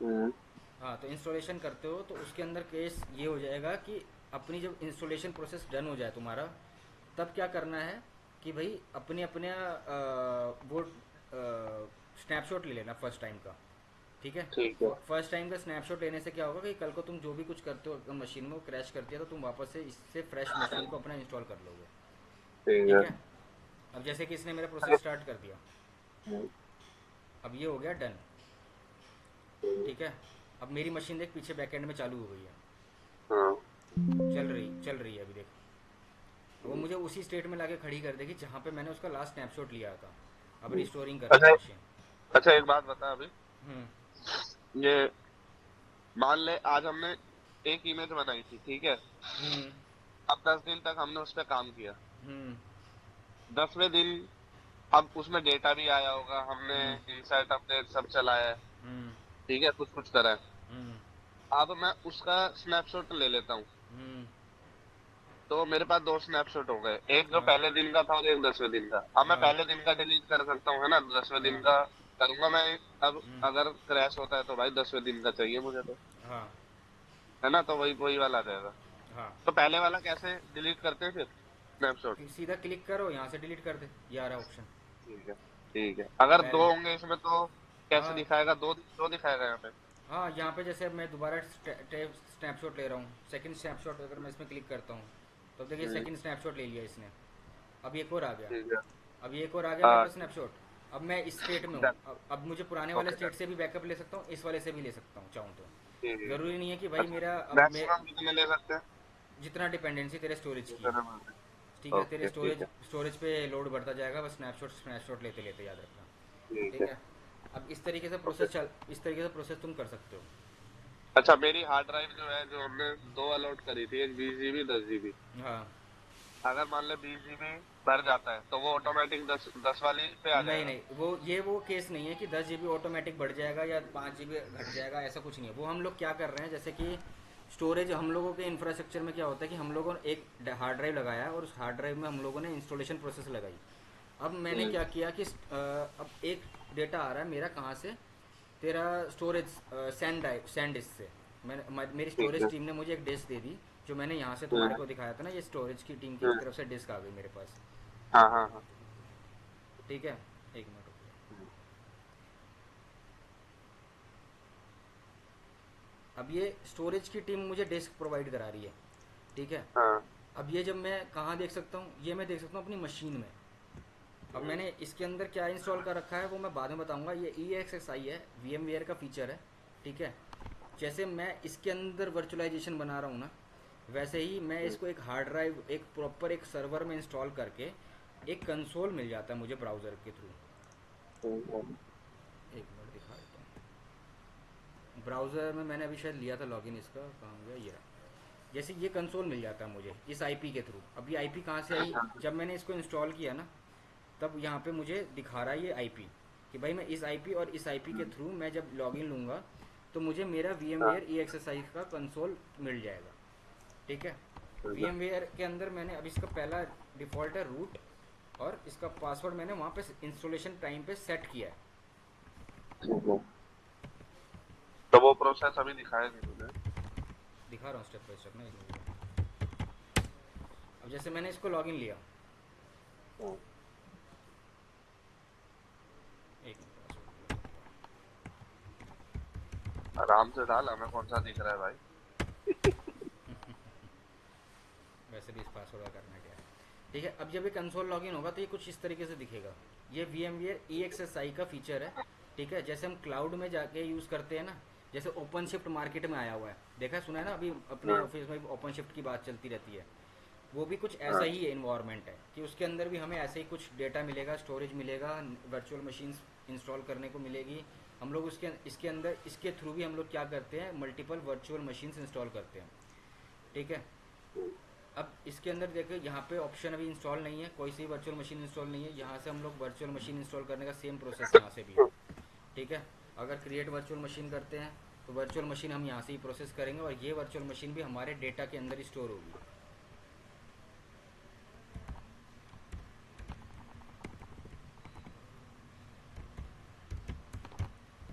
हम्म, हाँ, तो इंस्टॉलेशन करते हो तो उसके अंदर केस ये हो जाएगा कि अपनी जब इंस्टॉलेशन प्रोसेस डन हो जाए तुम्हारा, तब क्या करना है कि भाई अपने अपने वो स्नैपशॉट ले लेना फर्स्ट टाइम का। ठीक है। ठीक है। फर्स्ट टाइम का स्नैपशॉट लेने से क्या होगा कि कल को तुम जो भी कुछ करते हो, अगर मशीन में वो क्रैश करती है तो तुम वापस से इससे फ्रेश मशीन को अपना इंस्टॉल कर लोगे। ठीक ठीक है। है। अब जैसे कि इसने मेरा प्रोसेस स्टार्ट कर दिया, हम्म, अब ये हो गया डन। हम्म, ठीक है। अब मेरी मशीन देख पीछे बैकएंड में चालू हो गई है, हाँ, चल रही है अभी देख। वो मुझे उसी स्टेट में लाके खड़ी कर देगी जहाँ पे मैंने उसका लास्ट स्नैपशॉट लिया था। अब हम्म। रिस्टोरिंग कर रही है अच्छा, मशीन। अच्छा, एक बात बता अभी। हम्म। ये मान ले आज हमने एक इमेज बनाई थी, ठीक है। हम्म। अब 10 दिन तक हमने उस पर काम किया। हम्म। 10वें दिन अब उसमें डेटा भी आया होगा, हमने हम्म। इंसर्ट अपडेट सब चलाया है। हम्म। ठीक है, कुछ कुछ करा है। हम्म। अब मैं उसका स्नैपशॉट ले लेता हूँ। हम्म। तो मेरे पास दो स्नैपशॉट हो गए, एक जो हाँ। पहले दिन का था और एक 10वें दिन का। अब मैं हाँ। पहले दिन का डिलीट कर सकता हूँ, है ना, 10वें दिन हाँ। का करूंगा मैं। अब हम्म। अगर क्रैश होता है तो भाई 10वें दिन का चाहिए मुझे तो, हाँ। है ना, तो वही वही वाला आ जाएगा। हाँ। तो पहले वाला कैसे डिलीट करते हैं फिर स्नैपशॉट? सीधा क्लिक करो, यहाँ से डिलीट कर दे, ये आ रहा है ऑप्शन। ठीक है। ठीक है, अगर दो पहले। होंगे इसमें तो कैसे हाँ। दिखाएगा? दो दो दिखाएगा यहाँ पे? हाँ, यहाँ पे जैसे मैं दोबारा स्नैपशॉट ले रहा हूँ, सेकंड स्नैपशॉट अगर मैं इसमें क्लिक करता हूँ तो देखिए हम्म, सेकंड स्नैपशॉट ले लिया इसने। अब एक और आ गया। ठीक है। अब ये एक और आ गया मेरे हाँ, पास स्नैपशॉट। अब मैं इस स्टेट में हूँ। डन। अब मुझे पुराने वाले ओके, डन। स्टेट से भी बैकअप ले सकता हूँ, इस वाले से भी ले सकता हूँ चाहूँ तो। ठीक है। ज़रूरी नहीं है कि भाई अच्छा, मेरा अब मैं, मैक्सिमम कितने ले सकते हैं? जितना डिपेंडेंसी तेरे स्टोरेज की है। जितने मर्जी। ठीक है, तेरे ओके, ठीक है। स्टोरेज पे लोड बढ़ता जाएगा, बस स्नैपशॉट लेते लेते याद रखना। ठीक ठीक है। है। अब ओके। इस तरीके से प्रोसेस तुम कर सकते हो। अच्छा, मेरी हार्ड ड्राइव जो है, जो हमने दो अलॉट करी थी, एक 20 GB 10 GB। हाँ। अगर मान ले 20 GB भर जाता है तो वो ऑटोमेटिक दस वाली पे आ नहीं जाएगा? नहीं, वो केस नहीं है कि 10 GB ऑटोमेटिक बढ़ जाएगा या 5 GB घट जाएगा, ऐसा कुछ नहीं है। वो हम लोग क्या कर रहे हैं, जैसे कि स्टोरेज हम लोगों के इंफ्रास्ट्रक्चर में क्या होता है कि हम लोगों ने एक हार्ड ड्राइव लगाया और उस हार्ड ड्राइव में हम लोगों ने इंस्टॉलेशन प्रोसेस लगाई। अब मैंने हम्म, क्या किया कि अब एक डेटा आ रहा है मेरा कहाँ से, तेरा स्टोरेज सैंड डिस्क से। मेरी ठीक स्टोरेज है। टीम ने मुझे एक डिस्क दे दी, जो मैंने यहाँ से तुम्हारे हम्म, को दिखाया था ना, ये स्टोरेज की टीम की हम्म, तरफ से डिस्क आ गई मेरे पास। हाँ, हाँ, हाँ। ठीक है, एक मिनट रुको। हम्म, अब ये स्टोरेज की टीम मुझे डिस्क प्रोवाइड करा रही है। ठीक है। हाँ, अब ये जब मैं कहाँ देख सकता हूँ, ये मैं देख सकता हूँ अपनी मशीन में। अब हम्म, मैंने इसके अंदर क्या इंस्टॉल कर रखा है वो मैं बाद में बताऊंगा। ये EXXI है, VMware का फीचर है। ठीक है। जैसे मैं इसके अंदर वर्चुअलाइजेशन बना रहा हूँ ना, वैसे ही मैं हम्म, इसको एक हार्ड ड्राइव, एक प्रॉपर एक सर्वर में इंस्टॉल करके एक कंसोल मिल जाता है मुझे ब्राउज़र के थ्रू। हम्म, एक मिनट दिखा देता हूँ। ब्राउज़र में मैंने अभी शायद लिया था लॉगिन, इसका कहाँ गया, ये रहा। जैसे ये कंसोल मिल जाता है मुझे इस IP के थ्रू। अब ये IP कहाँ से आई, जब मैंने इसको इंस्टॉल किया ना, तब यहाँ पे मुझे दिखा रहा है ये IP कि भाई मैं इस IP और इस IP के थ्रू मैं जब लॉगिन लूँगा तो मुझे मेरा हाँ, VMware EXXI का कंसोल मिल जाएगा। ठीक है। ठीक है। VMware के अंदर मैंने अब इसका पहला डिफ़ॉल्ट है रूट, और इसका पासवर्ड मैंने वहाँ पे इंस्टॉलेशन टाइम पे सेट किया है। ठीक है। तो वो प्रोसेस अभी दिखाया नहीं मुझे। दिखा रहा हूँ स्टेप बाय स्टेप ना, एक मिनट। अब जैसे मैंने इसको लॉगिन लिया, हाँ। एक मिनट password दिया। आराम से डाल, हमें कौन सा दिख रहा है भाई। वैसे भी इस पासवर्ड का करना क्या है। ठीक है, अब जब ये कंसोल लॉगिन होगा तो ये कुछ इस तरीके से दिखेगा। ये VMware EXSI का फीचर है। ठीक है, जैसे हम क्लाउड में जाके यूज़ करते हैं ना, जैसे ओपन शिफ्ट मार्केट में आया हुआ है, देखा सुना है ना, अभी अपने हाँ। ऑफिस में ओपन शिफ्ट की बात चलती रहती है। वो भी कुछ ऐसा हाँ। ही इन्वायरमेंट है कि उसके अंदर भी हमें ऐसे ही कुछ डेटा मिलेगा, स्टोरेज मिलेगा, वर्चुअल मशीन्स इंस्टॉल करने को मिलेगी। हम लोग उसके इसके अंदर इसके थ्रू भी हम लोग क्या करते हैं, मल्टीपल वर्चुअल मशीन्स इंस्टॉल करते हैं। ठीक है, अब इसके अंदर देखो यहाँ पे ऑप्शन अभी इंस्टॉल नहीं है, कोई सी वर्चुअल मशीन इंस्टॉल नहीं है। यहाँ से हम लोग वर्चुअल मशीन इंस्टॉल करने का सेम प्रोसेस यहाँ से भी है। ठीक है, अगर क्रिएट वर्चुअल मशीन करते हैं तो वर्चुअल मशीन हम यहाँ से ही प्रोसेस करेंगे, और ये वर्चुअल मशीन भी हमारे डेटा के अंदर ही स्टोर होगी।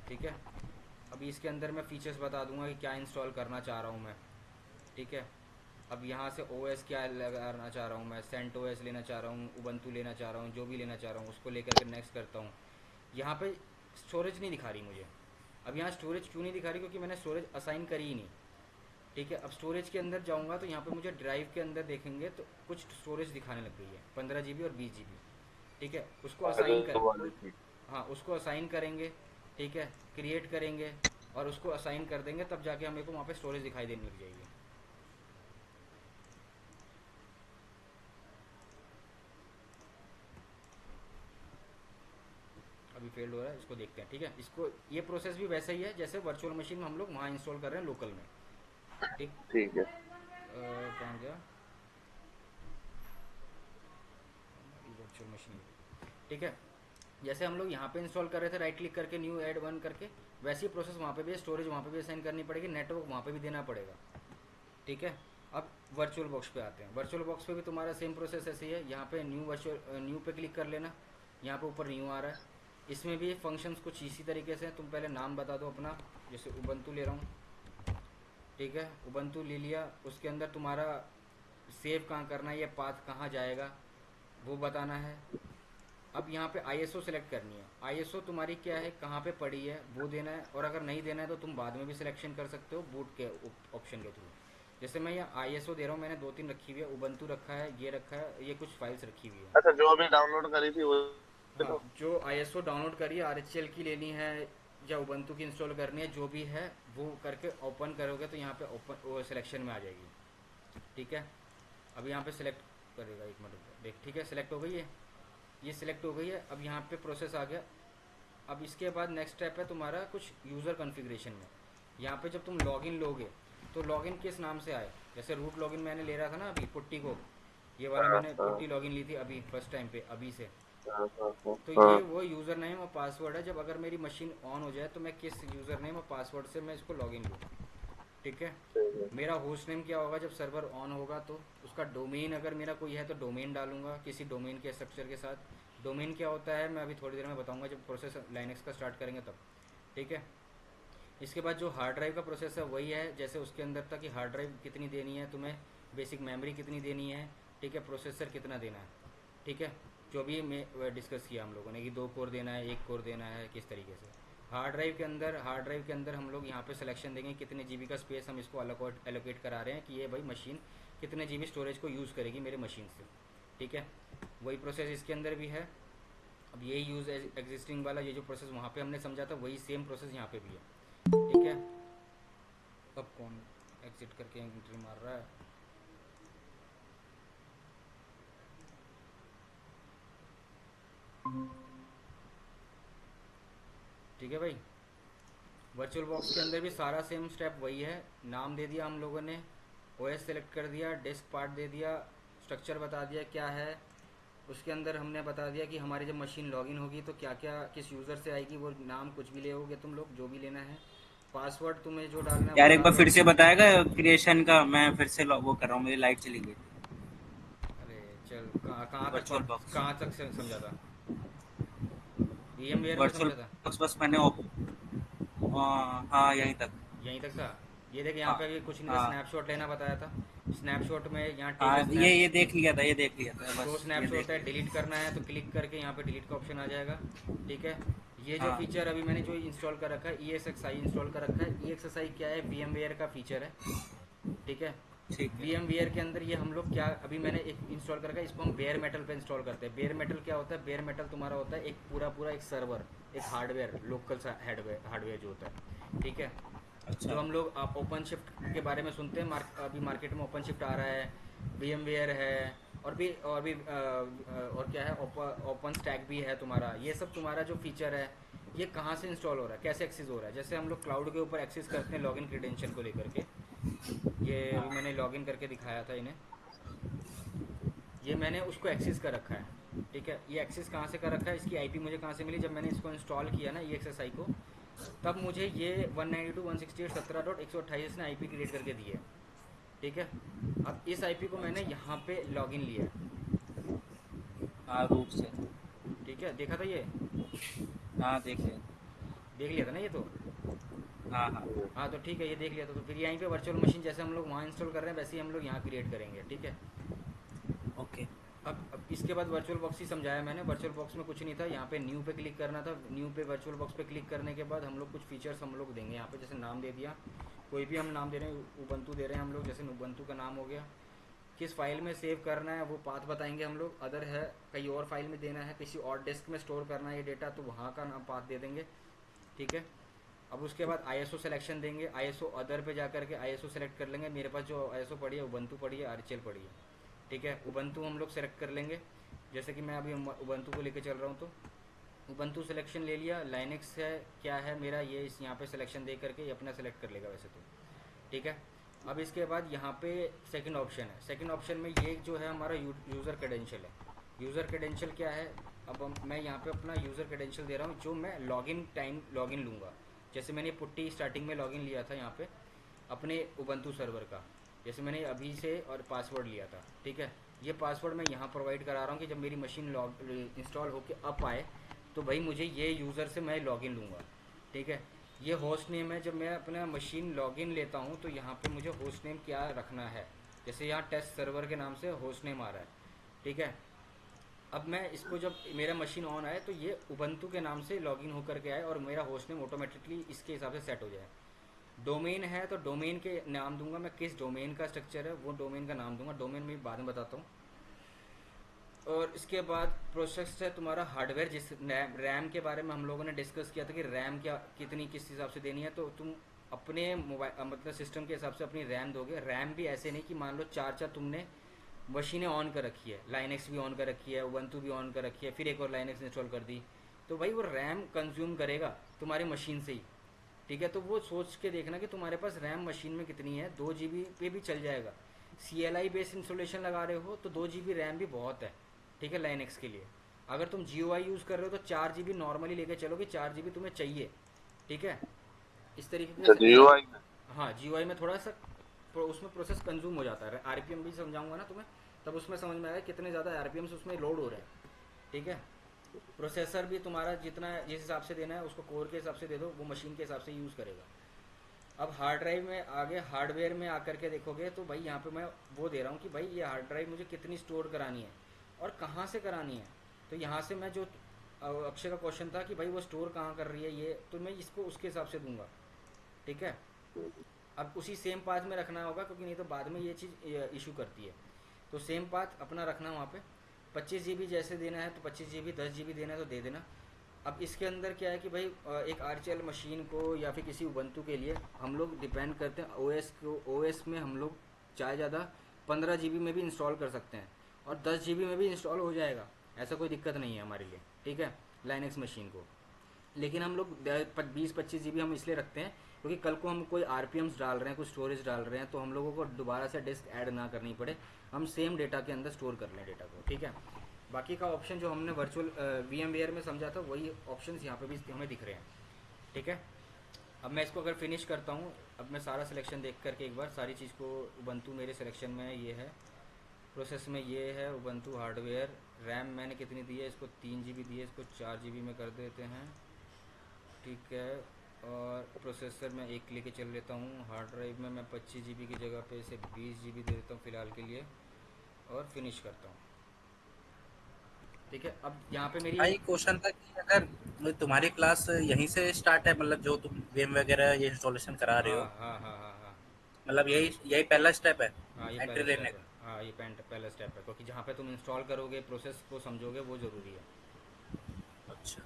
ठीक है, अभी इसके अंदर मैं फीचर्स बता दूंगा कि क्या इंस्टॉल करना चाह रहा हूँ मैं। ठीक है, अब यहाँ से OS क्या लगाना चाह रहा हूँ मैं, CentOS लेना चाह रहा हूँ, उबंटू लेना चाह रहा हूँ, जो भी लेना चाह रहा हूँ उसको लेकर के नेक्स्ट करता हूँ। यहाँ पे स्टोरेज नहीं दिखा रही मुझे। अब यहाँ स्टोरेज क्यों नहीं दिखा रही, क्योंकि मैंने स्टोरेज असाइन करी ही नहीं। ठीक है, अब स्टोरेज के अंदर जाऊँगा तो यहाँ पे मुझे ड्राइव के अंदर देखेंगे तो कुछ स्टोरेज दिखाने लग गई है, 15 GB और 20 GB। ठीक है, उसको पहले असाइन वो कर, वाली थी। हाँ उसको असाइन करेंगे। ठीक है, क्रिएट करेंगे और उसको असाइन कर देंगे, तब जाके हमें को वहाँ पे स्टोरेज दिखाई देने लग जाएगी। अभी फेल्ड हो रहा है, इसको देखते हैं। ठीक है, इसको ये प्रोसेस भी वैसा ही है जैसे वर्चुअल मशीन में हम लोग वहाँ इंस्टॉल कर रहे हैं लोकल में। ठीक, ठीक है। कहाँ गया वर्चुअल मशीन। ठीक है, जैसे हम लोग यहाँ पे इंस्टॉल कर रहे थे राइट क्लिक करके न्यू ऐड वन करके, वैसी प्रोसेस वहाँ पे भी है। स्टोरेज वहाँ पे भी असाइन करनी पड़ेगी, नेटवर्क वहाँ पे भी देना पड़ेगा। ठीक है, अब वर्चुअल बॉक्स पे आते हैं। वर्चुअल बॉक्स पे भी तुम्हारा सेम प्रोसेस ऐसे ही है। यहाँ पे न्यू पे क्लिक कर लेना, यहाँ पे ऊपर न्यू आ रहा है। इसमें भी फंक्शंस कुछ इसी तरीके से हैं। तुम पहले नाम बता दो अपना, जैसे उबंटू ले रहा हूँ। ठीक है, उबंटू ले लिया, उसके अंदर तुम्हारा सेव कहाँ करना है, ये पाथ कहाँ जाएगा वो बताना है। अब यहाँ पे ISO सेलेक्ट करनी है। ISO तुम्हारी क्या है, कहाँ पे पड़ी है वो देना है, और अगर नहीं देना है तो तुम बाद में भी सिलेक्शन कर सकते हो बूट के ऑप्शन के थ्रू। जैसे मैं यहाँ ISO दे रहा हूँ, मैंने 2-3 रखी हुई है, उबंटू रखा है, ये रखा है, ये कुछ फाइल्स रखी हुई है। अच्छा, जो अभी डाउनलोड करी थी वो हाँ, तो। जो ISO डाउनलोड करिए, RHL की लेनी है या उबंटू की इंस्टॉल करनी है, जो भी है वो करके ओपन करोगे तो यहाँ पे ओपन वो सिलेक्शन में आ जाएगी। ठीक है, अब यहाँ पे सिलेक्ट करेगा, एक मिनट देख। ठीक है, सिलेक्ट हो गई है, ये सिलेक्ट हो गई है। अब यहाँ पे प्रोसेस आ गया। अब इसके बाद नेक्स्ट स्टेप है तुम्हारा कुछ यूज़र कॉन्फ़िगरेशन में। यहाँ पे जब तुम लॉगिन लोगे तो लॉगिन किस नाम से आए, जैसे रूट लॉगिन मैंने ले रहा था ना अभी पुट्टी को, ये वाला हाँ। मैंने हाँ। पुट्टी लॉगिन ली थी अभी फर्स्ट टाइम पे अभी से। हाँ। हाँ। तो हाँ। ये वो यूज़र नेम और पासवर्ड है। जब अगर मेरी मशीन ऑन हो जाए तो मैं किस यूज़र नेम और पासवर्ड से मैं इसको लॉगिन लूँ। ठीक है, ठीक है। मेरा होस्ट नेम क्या होगा जब सर्वर ऑन होगा, तो उसका डोमेन अगर मेरा कोई है तो डोमेन डालूंगा किसी डोमेन के स्ट्रक्चर के साथ। डोमेन क्या होता है मैं अभी थोड़ी देर में बताऊंगा जब प्रोसेस लाइनक्स का स्टार्ट करेंगे तब। ठीक है, इसके बाद जो हार्ड ड्राइव का प्रोसेस है वही है जैसे उसके अंदर था कि हार्ड ड्राइव कितनी देनी है तुम्हें, बेसिक मेमोरी कितनी देनी है। ठीक है, प्रोसेसर कितना देना है। ठीक है, जो भी मैं डिस्कस किया हम लोगों ने कि 2 कोर देना है, 1 कोर देना है, किस तरीके से। हार्ड ड्राइव के अंदर हम लोग यहाँ पे सिलेक्शन देंगे कितने GB का स्पेस हम इसको एलोकेट करा रहे हैं, कि ये भाई मशीन कितने GB स्टोरेज को यूज़ करेगी मेरे मशीन से। ठीक है, वही प्रोसेस इसके अंदर भी है। अब यही यूज़ एग्जिस्टिंग वाला ये जो प्रोसेस वहाँ पे हमने समझा था वही सेम प्रोसेस यहाँ पे भी है। ठीक है, अब कौन एग्जिट करके एंट्री मार रहा है। ठीक है भाई, वर्चुअल बॉक्स के अंदर भी सारा सेम स्टेप वही है। नाम दे दिया हम लोगों ने, OS सेलेक्ट कर दिया, डेस्क पार्ट दे दिया, स्ट्रक्चर बता दिया क्या है। उसके अंदर हमने बता दिया कि हमारी जब मशीन लॉगिन होगी तो क्या क्या किस यूज़र से आएगी, वो नाम कुछ भी ले होगे तुम लोग जो भी लेना है। पासवर्ड तुम्हें जो डालना है यार वो एक बार डाल दो। फिर से बताएगा क्रिएशन का, मैं फिर से वो कर रहा हूँ, मेरी लाइट चली गई थी। अरे चल, वर्चुअल बॉक्स, कहाँ तक समझा था? VMware में वर्चुअल समझा था? बॉक्स बस मैंने हाँ यहीं तक। यहीं तक था। ये देख, यहाँ हाँ पे भी कुछ नहीं था, हाँ स्नैपशॉट लेना बताया था। स्नैपशॉट में यहाँ टेक हाँ, ए ये स्नैप। देख लिया था, ये देख लिया था, दो बस ये स्नैपशॉट देख है, लिया डिलीट करना है तो क्लिक करके यहाँ पे डिलीट का ऑप्शन आ जाएगा। ठीक है। ये था। जो हाँ फीचर अभी मैंने जो इंस्टॉल कर रखा है, EXXI इंस्टॉल कर रखा है। EXXI क्या है? VMware का फीचर है। ठीक है। ठीक है। VMware के अंदर ये हम लोग क्या, अभी मैंने एक इंस्टॉल कर रखा है, इसको हम बेयर मेटल पे इंस्टॉल करते हैं। बेयर मेटल क्या होता है? बेयर मेटल तुम्हारा होता है एक पूरा पूरा एक सर्वर, एक हार्डवेयर, लोकल सा हार्डवेयर जो होता है। ठीक है। अच्छा। जो हम लोग आप ओपन शिफ्ट के बारे में सुनते हैं, अभी मार्केट में ओपन शिफ्ट आ रहा है, VMware है, और भी और क्या है, ओपन स्टैक भी है तुम्हारा। ये सब तुम्हारा जो फीचर है, ये कहाँ से इंस्टॉल हो रहा है, कैसे एक्सेस हो रहा है? जैसे हम लोग क्लाउड के ऊपर एक्सेस करते हैं लॉगिन क्रेडेंशियल को लेकर के। ये अभी हाँ मैंने लॉगिन करके दिखाया था इन्हें। ये मैंने उसको एक्सेस कर रखा है। ठीक है। ये एक्सेस कहाँ से कर रखा है, इसकी IP मुझे कहाँ से मिली? जब मैंने इसको इंस्टॉल किया ना EXSI को, तब मुझे ये 192.168.17.128 ने IP क्रिएट करके दी है। ठीक है। अब इस IP को मैंने यहाँ पे लॉगिन लिया है। हाँ, रूट से। ठीक है, देखा था ये? हाँ देख लिया। देख लिया था ना ये तो? हाँ हाँ हाँ तो ठीक है, ये देख लिया था। तो फिर यहीं पे वर्चुअल मशीन जैसे हम लोग वहाँ इंस्टॉल कर रहे हैं, वैसे ही हम लोग यहाँ क्रिएट करेंगे। ठीक है। ओके। अब इसके बाद वर्चुअल बॉक्स ही समझाया मैंने। वर्चुअल बॉक्स में कुछ नहीं था, यहाँ पे न्यू पे क्लिक करना था। न्यू पे वर्चुअल बॉक्स पे क्लिक करने के बाद हम लोग कुछ फीचर्स हम लोग देंगे यहाँ पे। जैसे नाम दे दिया, कोई भी हम नाम दे रहे हैं, उबंटू दे रहे हैं हम लोग, जैसे उबंटू का नाम हो गया। किस फाइल में सेव करना है वो पाथ बताएंगे हम लोग। अदर है, कहीं और फाइल में देना है, किसी और डिस्क में स्टोर करना है ये डेटा, तो वहाँ का नाम पाथ दे देंगे। ठीक है। अब उसके बाद ISO सिलेक्शन देंगे। ISO अदर पे जा करके ISO सेलेक्ट कर लेंगे। मेरे पास जो ISO पड़ी है, उबंटू पड़ी है, RHEL पड़ी है। ठीक है। उबंटू हम लोग सेलेक्ट कर लेंगे। जैसे कि मैं अभी उबंटू को लेके चल रहा हूँ, तो उबंटू सिलेक्शन ले लिया। लाइनेक्स है क्या है मेरा, ये इस यहाँ पे सिलेक्शन दे करके ये अपना सेलेक्ट कर लेगा वैसे तो। ठीक है। अब इसके बाद यहाँ पे सेकंड ऑप्शन है। सेकंड ऑप्शन में ये जो है हमारा यूज़र क्रेडेंशियल है। यूज़र क्रेडेंशियल क्या है? अब मैं यहाँ पे अपना यूज़र क्रेडेंशियल दे रहा हूँ, जो मैं लॉगिन टाइम लॉगिन लूँगा। जैसे मैंने पुट्टी स्टार्टिंग में लॉगिन लिया था यहाँ पे अपने उबंटू सर्वर का, जैसे मैंने अभी से और पासवर्ड लिया था। ठीक है। ये पासवर्ड मैं यहाँ प्रोवाइड करा रहा हूँ कि जब मेरी मशीन इंस्टॉल होके अप आए तो भाई मुझे ये यूज़र से मैं लॉगिन लूँगा। ठीक है। ये होस्ट नेम है। जब मैं अपना मशीन लॉगिन लेता हूँ तो यहाँ पे मुझे होस्ट नेम क्या रखना है, जैसे यहाँ टेस्ट सर्वर के नाम से होस्ट नेम आ रहा है। ठीक है। अब मैं इसको, जब मेरा मशीन ऑन आए तो ये उबंटू के नाम से लॉगिन होकर के आए और मेरा होस्ट नेम ऑटोमेटिकली इसके हिसाब से सेट हो जाए। डोमेन है तो डोमेन के नाम दूंगा मैं, किस डोमेन का स्ट्रक्चर है वो डोमेन का नाम दूंगा। डोमेन में बाद में बताता हूँ। और इसके बाद प्रोसेस है तुम्हारा हार्डवेयर, जिस रैम के बारे में हम लोगों ने डिस्कस किया था कि रैम क्या कितनी किस हिसाब से देनी है, तो तुम अपने मोबाइल मतलब सिस्टम के हिसाब से अपनी रैम दोगे। रैम भी ऐसे नहीं कि मान लो चार तुमने मशीनें ऑन कर रखी है, लाइनेक्स भी ऑन कर रखी है, उबंटू भी ऑन कर रखी है, फिर एक और लाइनेक्स इंस्टॉल कर दी, तो भाई वो रैम कंज्यूम करेगा तुम्हारी मशीन से ही। ठीक है। तो वो सोच के देखना कि तुम्हारे पास रैम मशीन में कितनी है। 2 GB पे भी चल जाएगा। CLI बेस्ड इंस्टॉलेशन लगा रहे हो तो 2 GB रैम भी बहुत है। ठीक है। लाइनेक्स के लिए अगर तुम GUI यूज़ कर रहे हो तो 4 GB नॉर्मली लेके चलोगे, 4 GB तुम्हें चाहिए। ठीक है। इस तरीके अच्छा, से GUI में। हाँ, GUI में थोड़ा सा उसमें प्रोसेस कंज्यूम हो जाता है। RPM भी समझाऊंगा ना तुम्हें, तब उसमें समझ में आएगा कितने ज़्यादा RPM उसमें लोड हो रहे हैं। ठीक है। प्रोसेसर भी तुम्हारा जितना जिस हिसाब से देना है उसको कोर के हिसाब से दे दो, वो मशीन के हिसाब से यूज़ करेगा। अब हार्ड ड्राइव में आगे हार्डवेयर में आकर के देखोगे तो भाई यहाँ पे मैं वो दे रहा हूँ कि भाई ये हार्ड ड्राइव मुझे कितनी स्टोर करानी है और कहाँ से करानी है। तो यहाँ से मैं जो अक्षय का क्वेश्चन था कि भाई वो स्टोर कहाँ कर रही है, ये तो मैं इसको उसके हिसाब से दूंगा। ठीक है। अब उसी सेम पाथ में रखना होगा, क्योंकि नहीं तो बाद में ये चीज़ इशू करती है। तो सेम पाथ अपना रखना वहाँ पे। 25 GB जैसे देना है तो 25 GB, 10 GB देना है तो दे देना। अब इसके अंदर क्या है कि भाई एक RHEL मशीन को या फिर किसी उबंटू के लिए हम लोग डिपेंड करते हैं OS को। OS में हम लोग चाहे ज़्यादा 15 GB में भी इंस्टॉल कर सकते हैं और 10 GB में भी इंस्टॉल हो जाएगा, ऐसा कोई दिक्कत नहीं है हमारे लिए। ठीक है। लाइनेक्स मशीन को, लेकिन हम लोग 20-25 GB हम इसलिए रखते हैं क्योंकि कल को हम कोई RPMs डाल रहे हैं, कुछ स्टोरेज डाल रहे हैं, तो हम लोगों को दोबारा से डिस्क ऐड ना करनी पड़े, हम सेम डेटा के अंदर स्टोर कर लें डेटा को। ठीक है। बाकी का ऑप्शन जो हमने वर्चुअल VMware में समझा था वही ऑप्शंस यहाँ पे भी हमें दिख रहे हैं। ठीक है। अब मैं इसको अगर फिनिश करता हूँ, अब मैं सारा सिलेक्शन देख करके एक बार सारी चीज़ को, उबंटू मेरे सिलेक्शन में ये है, प्रोसेस में ये है, उबंटू हार्डवेयर, रैम मैंने कितनी दी है इसको, 3 GB दी है, इसको 4 GB में कर देते हैं, ठीक है। और प्रोसेसर में 1 लेके चल लेता हूँ, हार्ड ड्राइव में मैं 25 GB की जगह पे इसे 20 GB दे देता हूँ फ़िलहाल के लिए, और फिनिश करता हूँ, ठीक है। अब यहाँ पे मेरी भाई क्वेश्चन था कि अगर तुम्हारी क्लास यहीं से स्टार्ट है, मतलब जो तुम गेम वगैरह ये इंस्टॉलेशन करा रहे हाँ हो, हाँ हाँ हाँ हाँ मतलब यही यही पहला स्टेप है हाँ, ये एंट्री पहला लेने स्टेप है। का? हाँ, ये पहला स्टेप है, क्योंकि जहाँ पे तुम इंस्टॉल करोगे, प्रोसेस को समझोगे, वो ज़रूरी है, अच्छा।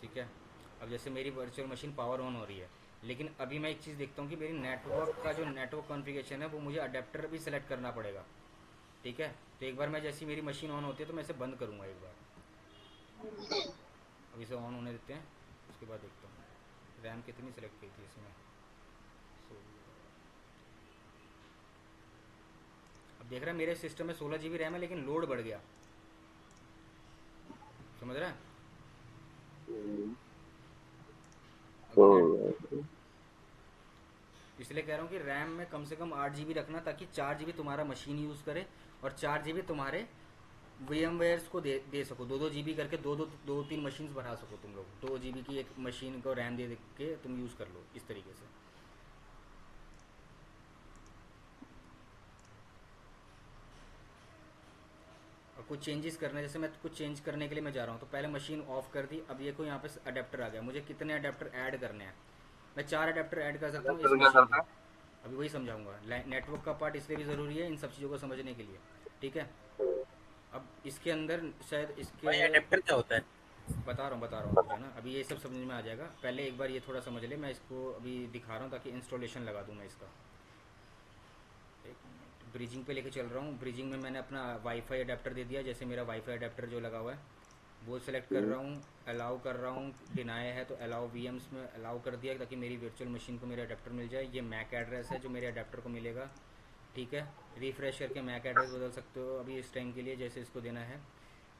ठीक है। अब जैसे मेरी वर्चुअल मशीन पावर ऑन हो रही है, लेकिन अभी मैं एक चीज़ देखता हूँ कि मेरी नेटवर्क का जो नेटवर्क कॉन्फ़िगरेशन है वो मुझे अडेप्टर भी सेलेक्ट करना पड़ेगा, ठीक है। तो एक बार मैं, जैसी मेरी मशीन ऑन होती है तो मैं इसे बंद करूँगा एक बार। अब इसे ऑन होने देते हैं, उसके बाद देखता हूँ रैम कितनी सेलेक्ट की थी इसमें। सो अब देख रहा है मेरे सिस्टम में 16 GB रैम है, लेकिन लोड बढ़ गया, समझ रहा है। अभी नेट, इसलिए कह रहा हूँ कि रैम में कम से कम 8 GB रखना, ताकि 4 GB तुम्हारा मशीन यूज़ करे और 4 GB तुम्हारे VMwares को दे सको, 2-2 GB करके, 2-3 मशीन्स बढ़ा सको तुम लोग, 2 GB की एक मशीन को रैम दे के तुम यूज़ कर लो इस तरीके से। और कुछ चेंजेस करने, जैसे मैं कुछ चेंज करने के लिए मैं जा रहा हूँ, तो पहले मशीन ऑफ कर दी, अब ये को यहाँ पे अडेप्टर आ गया, मुझे कितने अडेप्टर ऐड करने हैं, मैं 4 अडेप्टर ऐड कर सकता हूँ इस फिर क्या मशीन करता में। है? अभी वही समझाऊंगा, नेटवर्क का पार्ट इसलिए भी ज़रूरी है इन सब चीज़ों को समझने के लिए, ठीक है। अब इसके अंदर शायद इसके, भाई अडेप्टर क्या होता है? बता रहा हूँ अभी, जो है ना, अभी ये सब समझ में आ जाएगा, पहले एक बार ये थोड़ा समझ ले, मैं इसको अभी दिखा रहा हूँ ताकि इंस्टॉलेशन लगा दूँ मैं इसका। एक मिनट, ब्रिजिंग पे लेके चल रहा हूँ, ब्रिजिंग में मैंने अपना वाईफाई अडेप्टर दे दिया, जैसे मेरा वाईफाई अडेप्टर जो लगा हुआ है वो सेलेक्ट कर रहा हूँ, अलाउ कर रहा हूँ, डिनाई है तो अलाउ VMs में अलाउ कर दिया, ताकि मेरी वर्चुअल मशीन को मेरा अडेप्टर मिल जाए। ये मैक एड्रेस है जो मेरे अडेप्टर को मिलेगा, ठीक है। रिफ़्रेश करके मैक एड्रेस बदल सकते हो अभी इस टाइम के लिए, जैसे इसको देना है,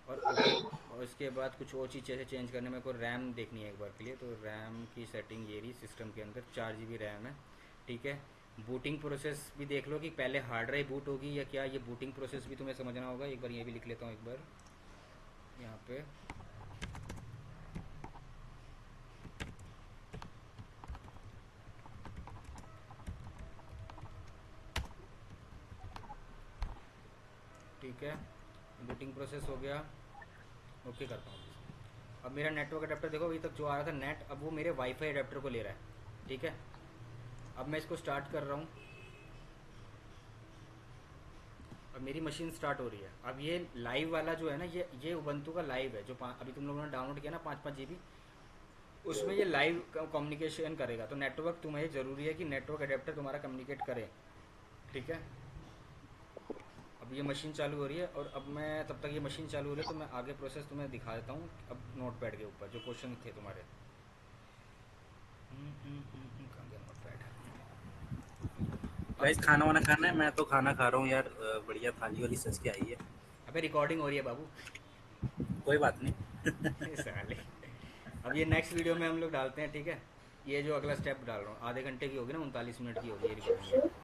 और ओके। और इसके बाद कुछ और चीज़ जैसे चेंज करने, मेरे को रैम देखनी है एक बार के लिए, तो रैम की सेटिंग ये रही, सिस्टम के अंदर 4 GB रैम है, ठीक है। बूटिंग प्रोसेस भी देख लो कि पहले हार्ड ड्राइव बूट होगी या क्या, ये बूटिंग प्रोसेस भी तुम्हें समझना होगा। एक बार ये भी लिख लेता हूँ एक बार यहाँ पे, ठीक है। बूटिंग प्रोसेस हो गया, ओके करता हूँ। अब मेरा नेटवर्क अडेप्टर देखो, अभी तक जो आ रहा था नेट, अब वो मेरे वाईफाई अडेप्टर को ले रहा है, ठीक है। अब मैं इसको स्टार्ट कर रहा हूँ, अब मेरी मशीन स्टार्ट हो रही है। अब ये लाइव वाला जो है ना, ये उबंटू का लाइव है, जो अभी तुम लोगों ने डाउनलोड किया ना 5-5 GB, उसमें ये लाइव कम्युनिकेशन करेगा। तो नेटवर्क तुम्हें ज़रूरी है कि नेटवर्क अडेप्टर तुम्हारा कम्युनिकेट करे, ठीक है। अब ये मशीन चालू हो रही है, और अब मैं, तब तक ये मशीन चालू हो रही है तो मैं आगे प्रोसेस तुम्हें दिखा देता हूँ। अब नोट पैड के ऊपर जो क्वेश्चन थे तुम्हारे, कहाँ गया नोट पैड। गाइस खाना वाना खाना है, मैं तो खाना खा रहा हूँ यार, बढ़िया थाली वाली सज के आई है। अबे रिकॉर्डिंग हो रही है बाबू। कोई बात नहीं। साले, अब ये नेक्स्ट वीडियो में हम लोग डालते हैं, ठीक है। ये जो अगला स्टेप डाल रहा हूँ, आधे घंटे की होगी ना, 39 मिनट की होगी ये रिकॉर्डिंग।